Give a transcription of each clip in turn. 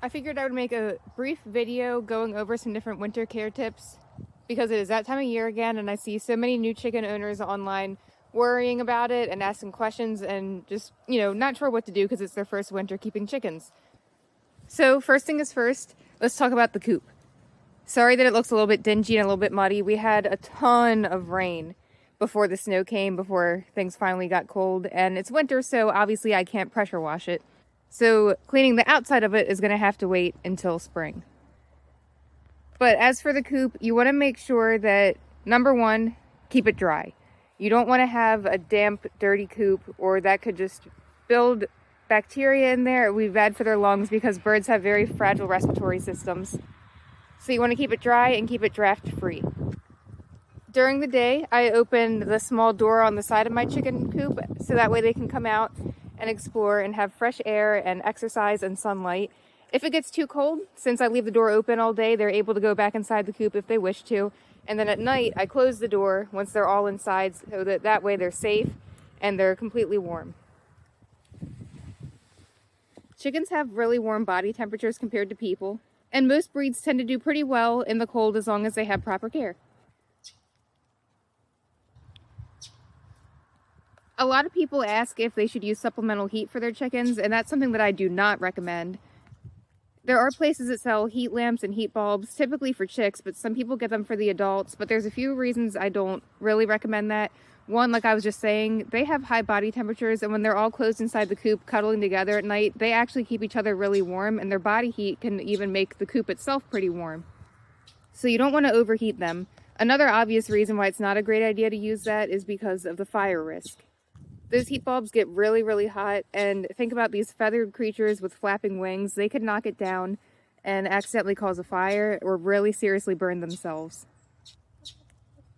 I figured I would make a brief video going over some different winter care tips because it is that time of year again, and I see so many new chicken owners online worrying about it and asking questions and just, not sure what to do because it's their first winter keeping chickens. So first thing is first, let's talk about the coop. Sorry that it looks a little bit dingy and a little bit muddy. We had a ton of rain before the snow came, before things finally got cold, and it's winter, so obviously I can't pressure wash it. So cleaning the outside of it is going to have to wait until spring. But as for the coop, you want to make sure that, number one, keep it dry. You don't want to have a damp, dirty coop, or that could just build bacteria in there. It would be bad for their lungs because birds have very fragile respiratory systems. So you want to keep it dry and keep it draft free. During the day, I open the small door on the side of my chicken coop so that way they can come out and explore and have fresh air and exercise and sunlight. If it gets too cold, since I leave the door open all day, they're able to go back inside the coop if they wish to. And then at night, I close the door once they're all inside so that way they're safe and they're completely warm. Chickens have really warm body temperatures compared to people, and most breeds tend to do pretty well in the cold as long as they have proper care. A lot of people ask if they should use supplemental heat for their chickens, and that's something that I do not recommend. There are places that sell heat lamps and heat bulbs, typically for chicks, but some people get them for the adults. But there's a few reasons I don't really recommend that. One, like I was just saying, they have high body temperatures, and when they're all closed inside the coop cuddling together at night, they actually keep each other really warm, and their body heat can even make the coop itself pretty warm. So you don't want to overheat them. Another obvious reason why it's not a great idea to use that is because of the fire risk. Those heat bulbs get really, really hot, and think about these feathered creatures with flapping wings. They could knock it down and accidentally cause a fire or really seriously burn themselves.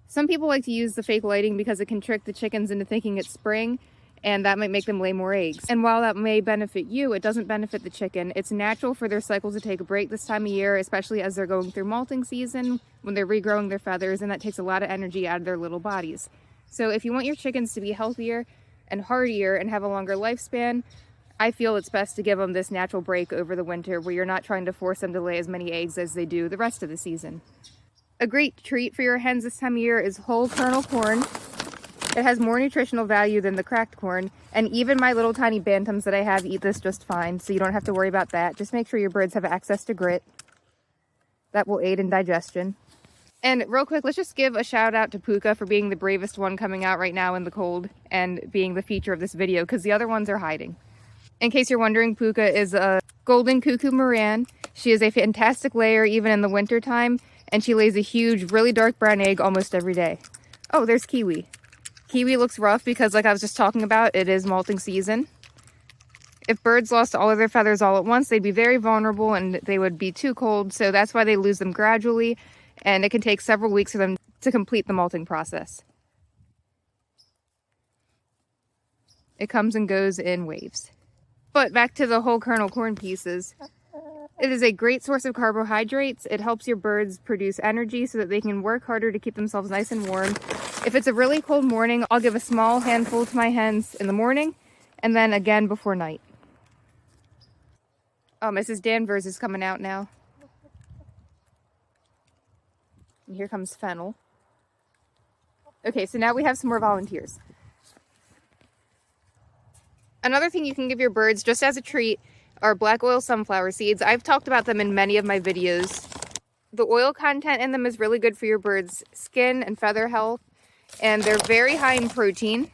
Some people like to use the fake lighting because it can trick the chickens into thinking it's spring, and that might make them lay more eggs. And while that may benefit you, it doesn't benefit the chicken. It's natural for their cycles to take a break this time of year, especially as they're going through molting season, when they're regrowing their feathers, and that takes a lot of energy out of their little bodies. So if you want your chickens to be healthier and hardier and have a longer lifespan, I feel it's best to give them this natural break over the winter where you're not trying to force them to lay as many eggs as they do the rest of the season. A great treat for your hens this time of year is whole kernel corn. It has more nutritional value than the cracked corn, and even my little tiny bantams that I have eat this just fine, so you don't have to worry about that. Just make sure your birds have access to grit. That will aid in digestion. And real quick, let's just give a shout out to Puka for being the bravest one coming out right now in the cold and being the feature of this video, because the other ones are hiding. In case you're wondering, Puka is a golden cuckoo Moran. She is a fantastic layer even in the winter time, and she lays a huge, really dark brown egg almost every day. Oh, there's Kiwi. Kiwi looks rough because, like I was just talking about, it is molting season. If birds lost all of their feathers all at once, they'd be very vulnerable and they would be too cold, so that's why they lose them gradually. And it can take several weeks for them to complete the molting process. It comes and goes in waves. But back to the whole kernel corn pieces. It is a great source of carbohydrates. It helps your birds produce energy so that they can work harder to keep themselves nice and warm. If it's a really cold morning, I'll give a small handful to my hens in the morning and then again before night. Oh, Mrs. Danvers is coming out now. And here comes Fennel. Okay, so now we have some more volunteers. Another thing you can give your birds just as a treat are black oil sunflower seeds. I've talked about them in many of my videos. The oil content in them is really good for your birds' skin and feather health, and they're very high in protein,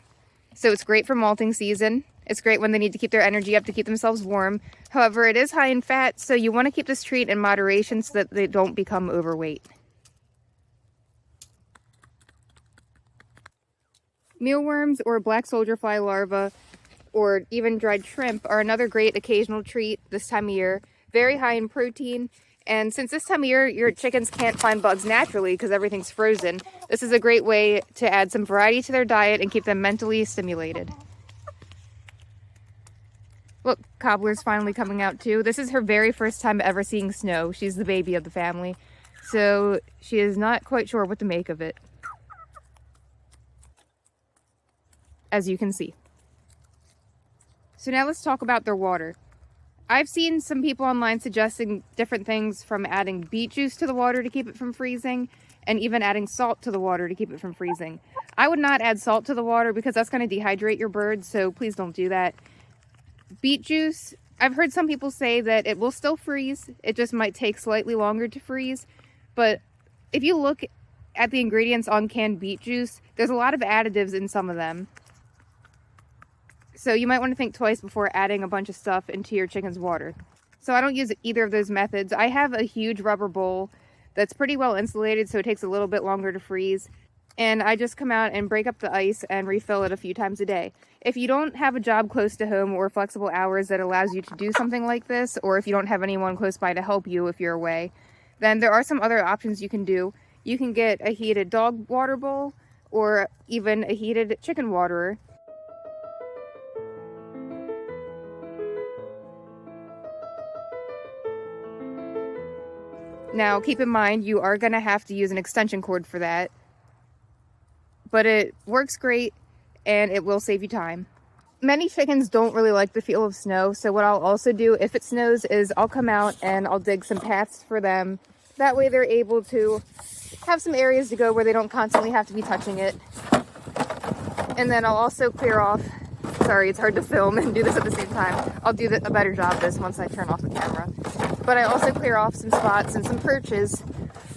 so it's great for molting season. It's great when they need to keep their energy up to keep themselves warm. However, it is high in fat, so you want to keep this treat in moderation so that they don't become overweight. Mealworms or black soldier fly larvae or even dried shrimp are another great occasional treat this time of year. Very high in protein, and since this time of year your chickens can't find bugs naturally because everything's frozen, this is a great way to add some variety to their diet and keep them mentally stimulated. Look, Cobbler's finally coming out too. This is her very first time ever seeing snow. She's the baby of the family, so she is not quite sure what to make of it, as you can see. So now let's talk about their water. I've seen some people online suggesting different things, from adding beet juice to the water to keep it from freezing, and even adding salt to the water to keep it from freezing. I would not add salt to the water because that's going to dehydrate your birds, so please don't do that. Beet juice, I've heard some people say that it will still freeze, it just might take slightly longer to freeze, but if you look at the ingredients on canned beet juice, there's a lot of additives in some of them. So you might want to think twice before adding a bunch of stuff into your chicken's water. So I don't use either of those methods. I have a huge rubber bowl that's pretty well insulated, so it takes a little bit longer to freeze. And I just come out and break up the ice and refill it a few times a day. If you don't have a job close to home or flexible hours that allows you to do something like this, or if you don't have anyone close by to help you if you're away, then there are some other options you can do. You can get a heated dog water bowl or even a heated chicken waterer. Now, keep in mind, you are going to have to use an extension cord for that, but it works great and it will save you time. Many chickens don't really like the feel of snow, so what I'll also do if it snows is I'll come out and I'll dig some paths for them. That way they're able to have some areas to go where they don't constantly have to be touching it. And then I'll also clear off, sorry, it's hard to film and do this at the same time. I'll do a better job of this once I turn off the camera. But I also clear off some spots and some perches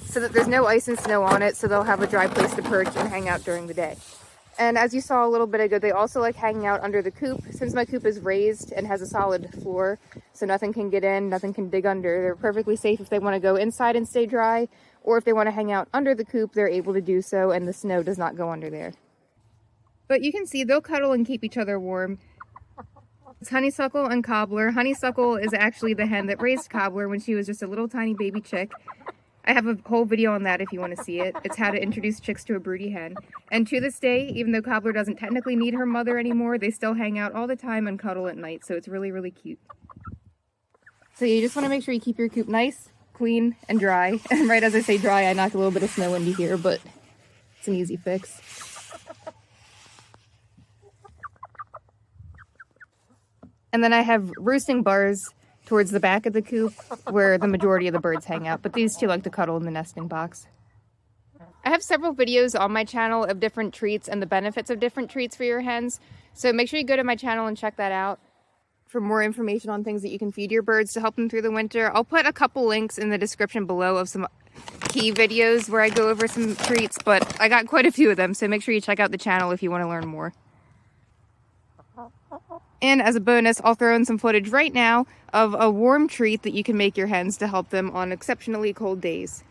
so that there's no ice and snow on it, so they'll have a dry place to perch and hang out during the day. And as you saw a little bit ago, they also like hanging out under the coop. Since my coop is raised and has a solid floor, so nothing can get in, nothing can dig under, they're perfectly safe if they want to go inside and stay dry, or if they want to hang out under the coop, they're able to do so, and the snow does not go under there. But you can see they'll cuddle and keep each other warm. It's Honeysuckle and Cobbler. Honeysuckle is actually the hen that raised Cobbler when she was just a little tiny baby chick. I have a whole video on that if you want to see it. It's how to introduce chicks to a broody hen. And to this day, even though Cobbler doesn't technically need her mother anymore, they still hang out all the time and cuddle at night, so it's really, really cute. So you just want to make sure you keep your coop nice, clean, and dry. And right as I say dry, I knocked a little bit of snow into here, but it's an easy fix. And then I have roosting bars towards the back of the coop where the majority of the birds hang out, but these two like to cuddle in the nesting box. I have several videos on my channel of different treats and the benefits of different treats for your hens, so make sure you go to my channel and check that out for more information on things that you can feed your birds to help them through the winter. I'll put a couple links in the description below of some key videos where I go over some treats, but I got quite a few of them, so make sure you check out the channel if you want to learn more. And as a bonus, I'll throw in some footage right now of a warm treat that you can make your hens to help them on exceptionally cold days.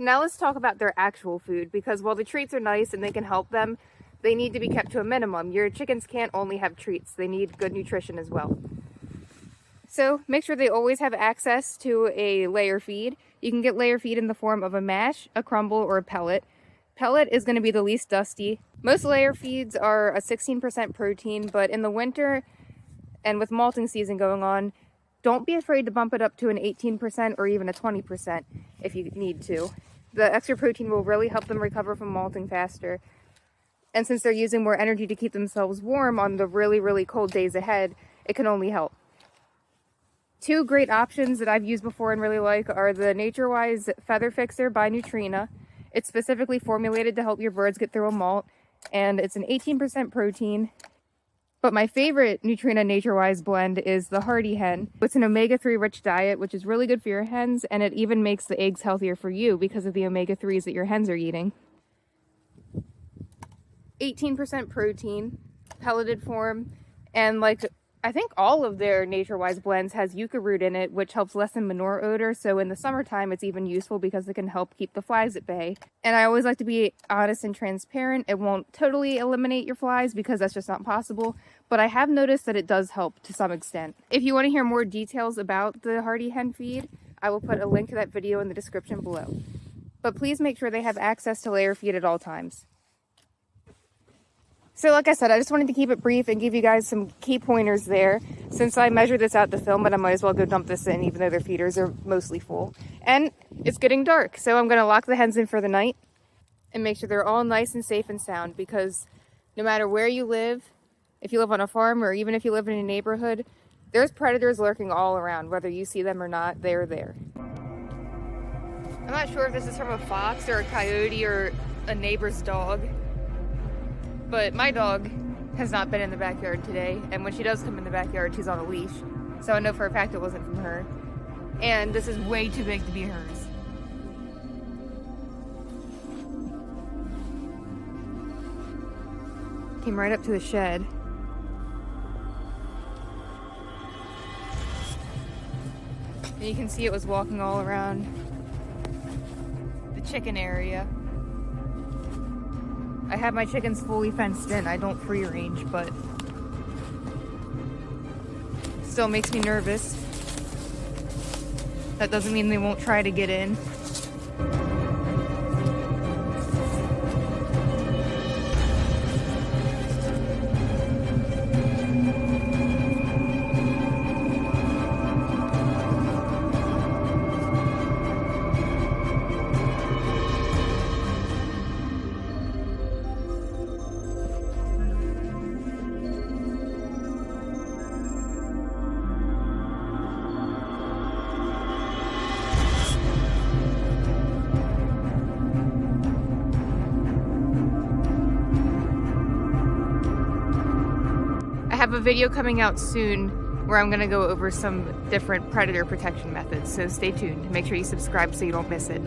Now let's talk about their actual food, because while the treats are nice and they can help them, they need to be kept to a minimum. Your chickens can't only have treats, they need good nutrition as well. So make sure they always have access to a layer feed. You can get layer feed in the form of a mash, a crumble, or a pellet. Pellet is going to be the least dusty. Most layer feeds are a 16% protein, but in the winter and with malting season going on, don't be afraid to bump it up to an 18% or even a 20% if you need to. The extra protein will really help them recover from malting faster. And since they're using more energy to keep themselves warm on the really, really cold days ahead, it can only help. Two great options that I've used before and really like are the NatureWise Feather Fixer by Nutrina. It's specifically formulated to help your birds get through a molt, and it's an 18% protein. But my favorite Nutrina NatureWise blend is the Hardy Hen. It's an omega-3 rich diet, which is really good for your hens, and it even makes the eggs healthier for you because of the omega-3s that your hens are eating. 18% protein, pelleted form, and like I think all of their NatureWise blends has yucca root in it, which helps lessen manure odor. So in the summertime, it's even useful because it can help keep the flies at bay. And I always like to be honest and transparent. It won't totally eliminate your flies because that's just not possible. But I have noticed that it does help to some extent. If you want to hear more details about the Hardy Hen feed, I will put a link to that video in the description below. But please make sure they have access to layer feed at all times. So like I said, I just wanted to keep it brief and give you guys some key pointers there. Since I measured this out to film it, I might as well go dump this in, even though their feeders are mostly full. And it's getting dark, so I'm going to lock the hens in for the night and make sure they're all nice and safe and sound, because no matter where you live, if you live on a farm or even if you live in a neighborhood, there's predators lurking all around. Whether you see them or not, they're there. I'm not sure if this is from a fox or a coyote or a neighbor's dog, but my dog has not been in the backyard today, and when she does come in the backyard, she's on a leash. So I know for a fact it wasn't from her. And this is way too big to be hers. Came right up to the shed. And you can see it was walking all around the chicken area. I have my chickens fully fenced in. I don't free range, but still makes me nervous. That doesn't mean they won't try to get in. I have a video coming out soon where I'm going to go over some different predator protection methods, so stay tuned. Make sure you subscribe so you don't miss it.